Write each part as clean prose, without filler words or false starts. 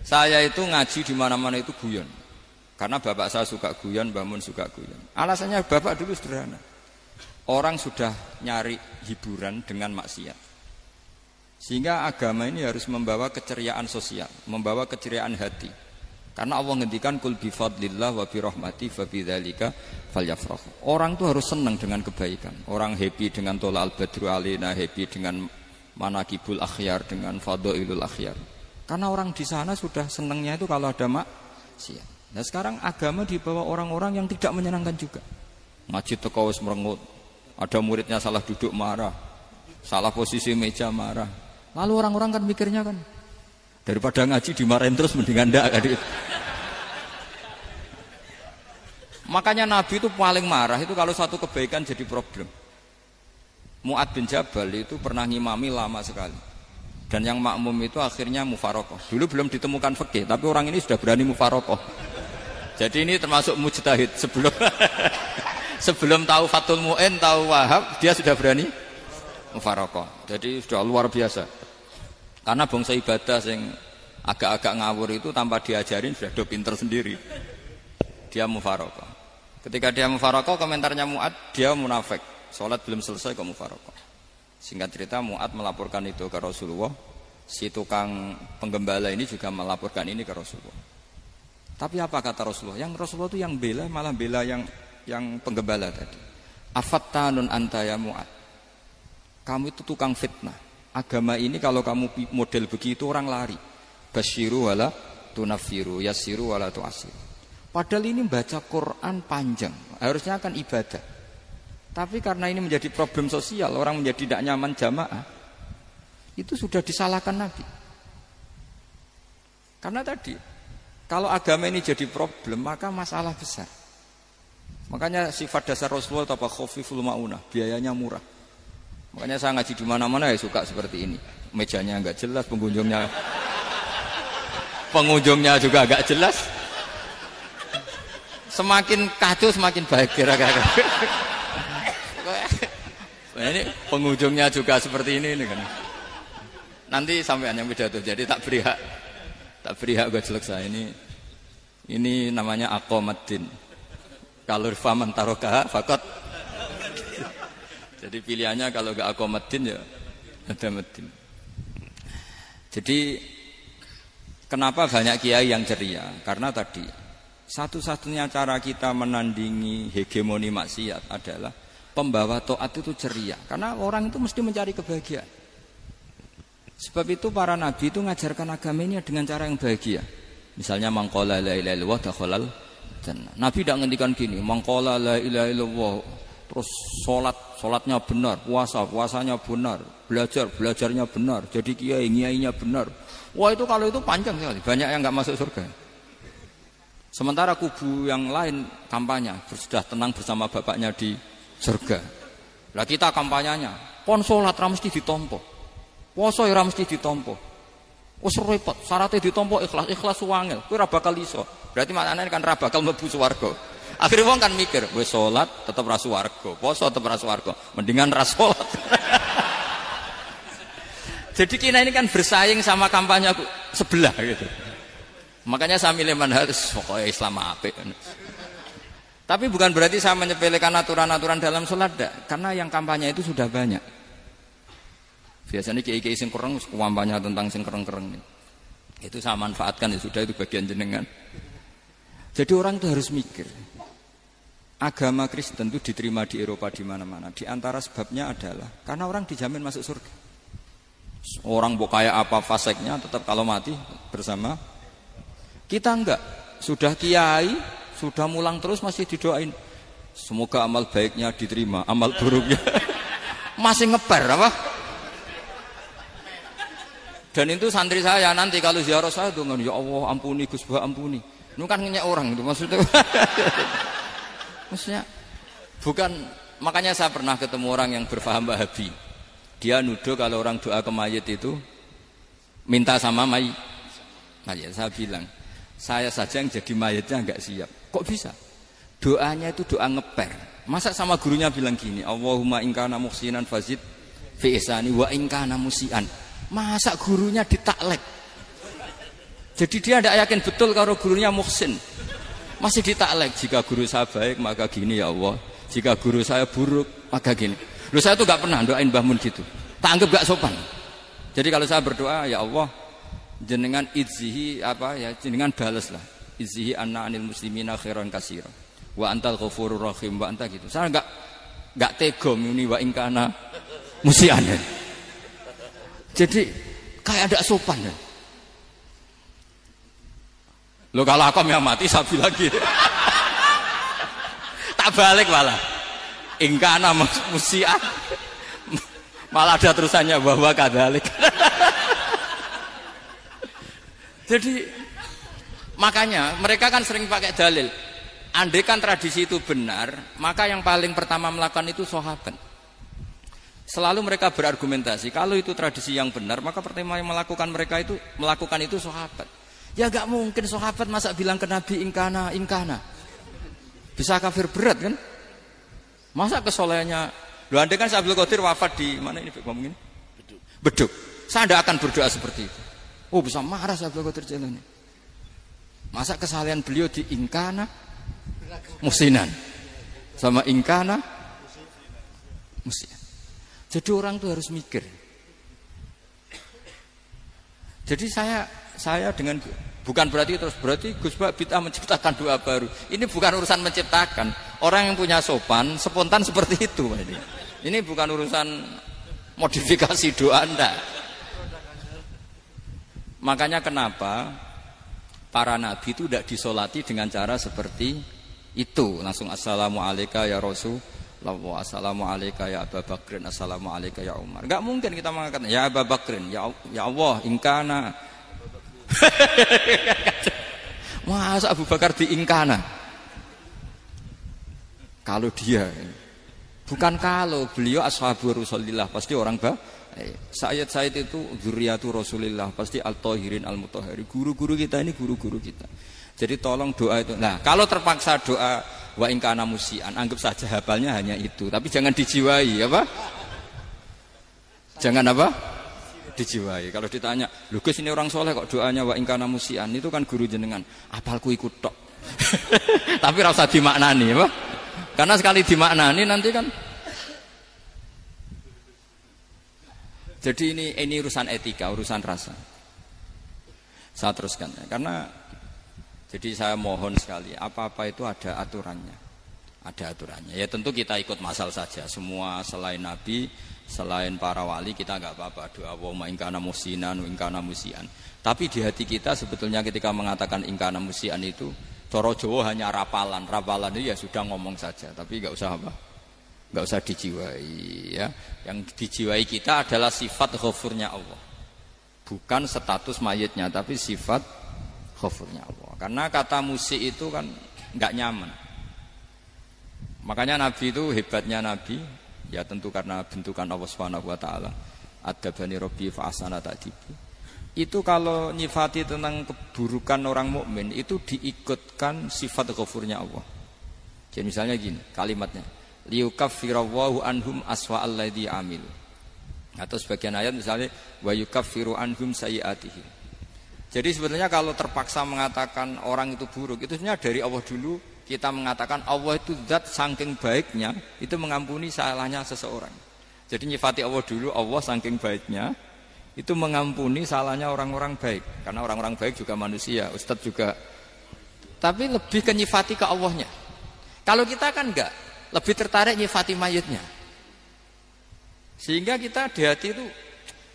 Saya itu ngaji di mana-mana itu guyon. Karena bapak saya suka guyon, Mbah Mun suka guyon. Alasannya bapak dulu sederhana. Orang sudah nyari hiburan dengan maksiat. Sehingga agama ini harus membawa keceriaan sosial, membawa keceriaan hati. Karena Allah ngendikan kul bi fadlillah wa bi rahmati fa bidzalika falyafrahu. Orang itu harus senang dengan kebaikan. Orang happy dengan tola al-badru alaina, happy dengan manaqibul akhyar, dengan fadhailul akhyar. Karena orang di sana sudah senangnya itu kalau ada maksiat. Nah sekarang agama dibawa orang-orang yang tidak menyenangkan juga. Ngaji teko wis merengut. Ada muridnya salah duduk marah. Salah posisi meja marah. Lalu orang-orang kan mikirnya kan daripada ngaji dimarahin terus mendingan ndak kan. Makanya Nabi itu paling marah itu kalau satu kebaikan jadi problem. Mu'ad bin Jabal itu pernah ngimami lama sekali. Dan yang makmum itu akhirnya mufarokoh. Dulu belum ditemukan fikih, tapi orang ini sudah berani mufarokoh. Jadi ini termasuk mujtahid. Sebelum tahu Fathul Mu'in, tahu Wahab, dia sudah berani mufarokoh. Jadi sudah luar biasa. Karena bangsa ibadah yang agak-agak ngawur itu tanpa diajarin sudah do pinter sendiri. Dia mufarokoh. Ketika dia mufarokoh, komentarnya Mu'ad, dia munafik. Sholat belum selesai kok mufarokoh. Singkat cerita Mu'ad melaporkan itu ke Rasulullah. Si tukang penggembala ini juga melaporkan ini ke Rasulullah. Tapi apa kata Rasulullah? Yang Rasulullah itu yang bela, malah bela yang penggembala tadi. Afattanun anta ya Mu'ad. Kamu itu tukang fitnah. Agama ini kalau kamu model begitu orang lari. Basyiru wala tunafiru, yassiru wala tu'asiru. Padahal ini baca Quran panjang. Harusnya akan ibadah. Tapi karena ini menjadi problem sosial, orang menjadi tidak nyaman jamaah, itu sudah disalahkan Nabi. Karena tadi, kalau agama ini jadi problem, maka masalah besar. Makanya sifat dasar Rasulullah apa khafiful maunah, biayanya murah. Makanya saya ngaji di mana-mana ya suka seperti ini. Mejanya enggak jelas, pengunjungnya juga enggak jelas. Semakin kacau semakin baik kira-kira. Nah, ini pengunjungnya juga seperti ini kan. Nanti sampean yang pidato, jadi tak beri hak gue jelek saya ini namanya aqomaddin. Kalau faman taroka fakot. Jadi pilihannya kalau gak aqomaddin ya ada medin. Jadi kenapa banyak kiai yang ceria? Karena tadi satu-satunya cara kita menandingi hegemoni maksiat adalah pembawa taat itu ceria. Karena orang itu mesti mencari kebahagiaan. Sebab itu para nabi itu mengajarkan agama ini dengan cara yang bahagia. Misalnya mangqala la ilaha illallah dakhalal jannah. Nabi tidak ngendikan gini, mangqala la ilaha illallah terus salatnya benar, puasanya benar, belajarnya benar, jadi kiainya benar. Wah itu kalau itu panjang sekali, banyak yang enggak masuk surga. Sementara kubu yang lain kampanye sudah tenang bersama bapaknya di surga. Lah kita kampanyenya, pon salat ra mesti ditampa. Puasa ya ra mesti ditampa. Wis repot, syaratnya ditampa ikhlas wangel. Kowe ora bakal iso. Berarti maknane kan ra bakal mlebu swarga. Akhire wong kan mikir, wis salat tetep ra swarga, puasa tetep ra swarga. Mendingan ra salat. Jadi kita ini kan bersaing sama kampanye sebelah gitu. Makanya saya milih manhaj pokoknya Islam apik. Tapi bukan berarti saya menyepelekan aturan-aturan dalam sholat, karena yang kampanye itu sudah banyak. Biasanya kiai-kiai sing kereng kampanye tentang sing kereng-kereng. Itu saya manfaatkan ya sudah, itu bagian jenengan. Jadi orang itu harus mikir. Agama Kristen itu diterima di Eropa di mana-mana. Di antara sebabnya adalah karena orang dijamin masuk surga. Orang mau kayak apa faseknya tetap kalau mati bersama. Kita enggak. Sudah kiai, sudah mulang terus masih didoain. Semoga amal baiknya diterima, amal buruknya masih ngeper apa? Dan itu santri saya nanti kalau ziarah saya dengan ya Allah ampuni Gus Bah ampuni. Itu kan ngenyek orang itu maksudnya. Maksudnya bukan, makanya saya pernah ketemu orang yang berfaham Wahabi. Dia nuduh kalau orang doa ke mayit itu minta sama mayit. Saya bilang, saya saja yang jadi mayitnya enggak siap. Kok bisa? Doanya itu doa ngeper. Masa sama gurunya bilang gini, Allahumma in kana muhsinan fazid fi ihsani wa in kana musian. Masa gurunya ditaklek. Jadi dia tidak yakin betul kalau gurunya muhsin. Masih ditaklek, jika guru saya baik maka gini ya Allah, jika guru saya buruk maka gini. Loh saya tuh gak pernah doain Mbah Mun gitu, tak anggap gak sopan. Jadi kalau saya berdoa, ya Allah jenengan izzihi jenengan balaslah izzihi anna anil muslimina khairan katsira wa antal ghafurur rahim wa anta gitu. Saya enggak tega muni wa in kana musian. Jadi kayak ada sopan ya. Lo kalau aku yang mati sapi lagi. Tak balik malah. In kana musian. Malah ada terusannya bahwa kadzalik. Jadi makanya mereka kan sering pakai dalil. Andai kan tradisi itu benar, maka yang paling pertama melakukan itu sahabat. Selalu mereka berargumentasi, kalau itu tradisi yang benar, maka pertama yang melakukan itu sahabat. Ya gak mungkin sahabat masa bilang ke Nabi ingkana. Bisa kafir berat kan? Masa kesolehannya? Loh andai kan Abdul Qadir wafat di mana ini ngomong ini? Beduk. Saya tidak akan berdoa seperti itu. Oh bisa marah Abdul Qadir Jailani. Masa kesalahan beliau di ingkana musinan sama ingkana musian. Jadi orang tuh harus mikir. Jadi saya dengan bukan berarti Gus Bak bid'ah menciptakan doa baru. Ini bukan urusan menciptakan. Orang yang punya sopan spontan seperti itu. Ini bukan urusan modifikasi doa Anda. Makanya kenapa para nabi itu tidak disolati dengan cara seperti itu. Langsung assalamualaikum ya Rasulullah, assalamualaikum ya Abu Bakrin, assalamualaikum ya Umar. Enggak mungkin kita mengatakan ya Abu Bakrin, ya Allah ingkana. Masa Abu Bakar diingkana? Kalau dia beliau ashabu Rasulillah, pasti orang Sayyid itu dzurriyyatu Rasulillah, pasti al-tahirin al-mutahhari. Guru-guru kita ini guru-guru kita. Jadi tolong doa itu. Nah, kalau terpaksa doa wa in kana musian, anggap saja hafalnya hanya itu, tapi jangan dijiwai, apa? Jangan apa? Dijiwai. Kalau ditanya, "Lho Gus ini orang soleh kok doanya wa in kana musian?" Itu kan guru jenengan. Apalku ikut tok. Tapi ora usah dimaknani, apa? Karena sekali dimaknani nanti kan. Jadi ini urusan etika, urusan rasa. Saya teruskan ya. Karena jadi saya mohon sekali, apa-apa itu ada aturannya. Ada aturannya. Ya tentu kita ikut masal saja. Semua selain Nabi, selain para wali kita enggak apa-apa. Doa wa in kana musinan, in kana musian. Tapi di hati kita sebetulnya ketika mengatakan in kana musian itu cara Jawa hanya rapalan. Rapalan itu ya sudah ngomong saja, tapi enggak usah apa? Enggak usah dijiwai ya. Yang dijiwai kita adalah sifat ghafurnya Allah. Bukan status mayitnya, tapi sifat ghafurnya Allah. Karena kata musik itu kan enggak nyaman. Makanya Nabi itu hebatnya Nabi, ya tentu karena bentukan Allah Subhanahu wa taala. Adabani Rabbi fa ahsana ta'dibi. Itu kalau nyifati tentang keburukan orang mukmin itu diikutkan sifat ghafurnya Allah. Jadi misalnya gini, kalimatnya liyukaffirawwahu anhum aswa alladzi amil. Atau sebagian ayat misalnya wa yukaffiru anhum sayiatihim. Jadi sebetulnya kalau terpaksa mengatakan orang itu buruk, itu sebenarnya dari Allah dulu kita mengatakan Allah itu zat saking baiknya itu mengampuni salahnya seseorang. Jadi nyifati Allah dulu, Allah saking baiknya itu mengampuni salahnya orang-orang baik. Karena orang-orang baik juga manusia, Ustadz juga. Tapi lebih ke nyifati ke Allahnya. Kalau kita kan enggak, lebih tertarik nyifati mayitnya. Sehingga kita di hati itu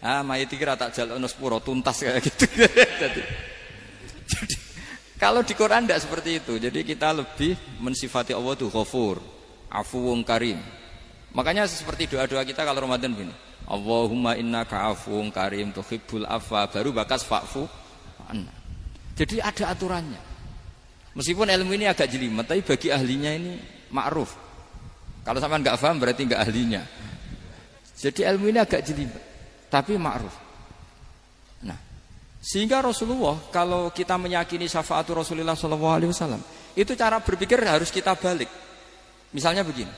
mayit kira tak jalono sepuro tuntas kayak gitu. jadi kalau di Quran tidak seperti itu. Jadi kita lebih mensifati Allah itu Ghafur, Afuwun Karim. Makanya seperti doa-doa kita kalau Ramadan begini. Allahumma innaka afuwun karim tuhibbul afwa, baru bakas fa'fu anna. Jadi ada aturannya. Meskipun ilmu ini agak jelimet, tapi bagi ahlinya ini ma'ruf. Kalau sampean enggak paham berarti enggak ahlinya. Jadi ilmu ini agak jelimet, tapi ma'ruf. Nah, sehingga Rasulullah kalau kita meyakini syafaatul Rasulullah SAW, itu cara berpikir harus kita balik. Misalnya begini,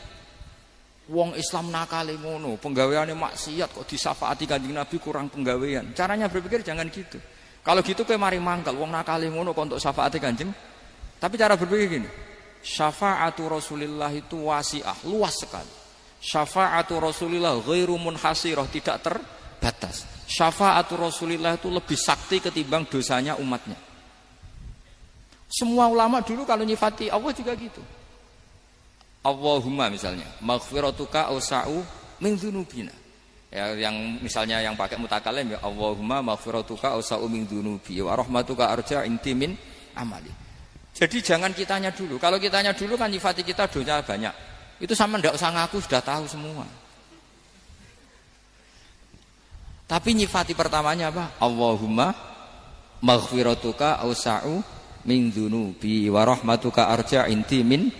wong Islam nakale ngono, penggaweane maksiat kok disyafaati Kanjeng Nabi kurang penggawean. Caranya berpikir jangan gitu. Kalau gitu kowe mari mangkel wong nakale ngono kok untuk syafaate Kanjeng. Tapi cara berpikir gini. Syafa'atu Rasulillah itu wasi'ah, luas sekali. Syafa'atu Rasulillah ghairu munhasirah, tidak terbatas. Syafa'atu Rasulillah itu lebih sakti ketimbang dosanya umatnya. Semua ulama dulu kalau nyifati Allah juga gitu. Allahumma misalnya, maghfiratuka awsa'u min dzunubina. Ya, yang misalnya yang pakai mutakalim ya Allahumma maghfiratuka awsa'u min dzunubi wa rahmatuka arja inti min amali. Jadi jangan kitanya dulu. Kalau kitanya dulu kan nyifati kita dosa banyak. Itu sama ndak usah ngaku sudah tahu semua. Tapi nyifati pertamanya apa? Allahumma maghfiratuka awsa'u min dzunubi wa rahmatuka arja inti min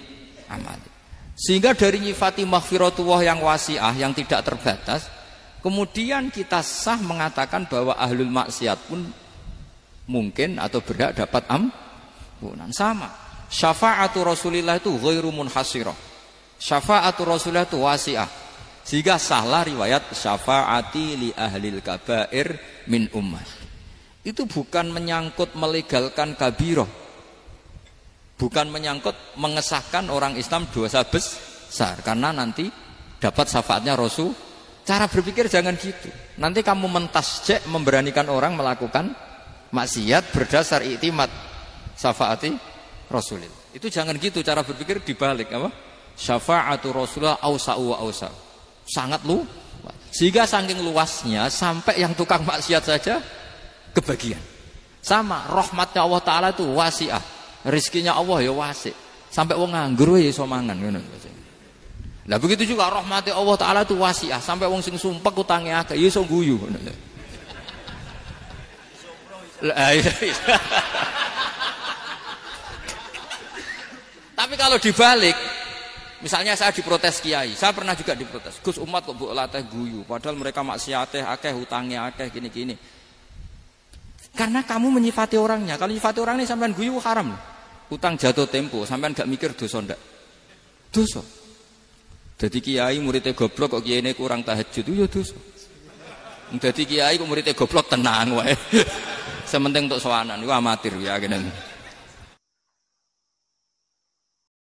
amali. Sehingga dari nyifati maghfiratullah yang wasi'ah yang tidak terbatas, kemudian kita sah mengatakan bahwa ahlul maksiat pun mungkin atau berhak dapat ampunan. Sama. Syafa'atu Rasulillah itu ghairu munhasirah. Syafa'atu Rasulillah itu wasi'ah. Sehingga sahlah riwayat syafa'ati li ahlil kabair min ummah. Itu bukan menyangkut melegalkan kabirah. Bukan menyangkut mengesahkan orang Islam dosa besar. Karena nanti dapat syafaatnya Rasul. Cara berpikir jangan gitu. Nanti kamu mentasjek memberanikan orang melakukan maksiat berdasar iktimat syafaati Rasulillah. Itu jangan gitu cara berpikir dibalik apa? Syafa'atu Rasulullah awsa'u wa awsa'u. Sangat luas. Sehingga saking luasnya sampai yang tukang maksiat saja kebagian. Sama rahmatnya Allah Ta'ala itu wasi'ah. Rizkinya Allah ya wasi. Sampai wong nganggur ya iso mangan ngono. Lah begitu juga rahmati Allah Ta'ala itu wasi'ah. Sampai wong sing sumpek utange akeh ya iso guyu ngono. Tapi kalau dibalik, misalnya saya diprotes kiai, saya pernah juga diprotes. Gus umat kok mbok latih guyu, padahal mereka maksiate akeh, utange akeh gini-gini. Karena kamu menyifati orangnya. Kalau menyifati orang ini sampean guyu haram. Utang jatuh tempo, sampean gak mikir dosa ndak? Dosa. Jadi kiai muridnya goblok kok kiai ini kurang tahajud itu ya dosa. Jadi kiai kok muridnya goblok tenang wae. Sementing untuk sowanan, itu amatir ya gini.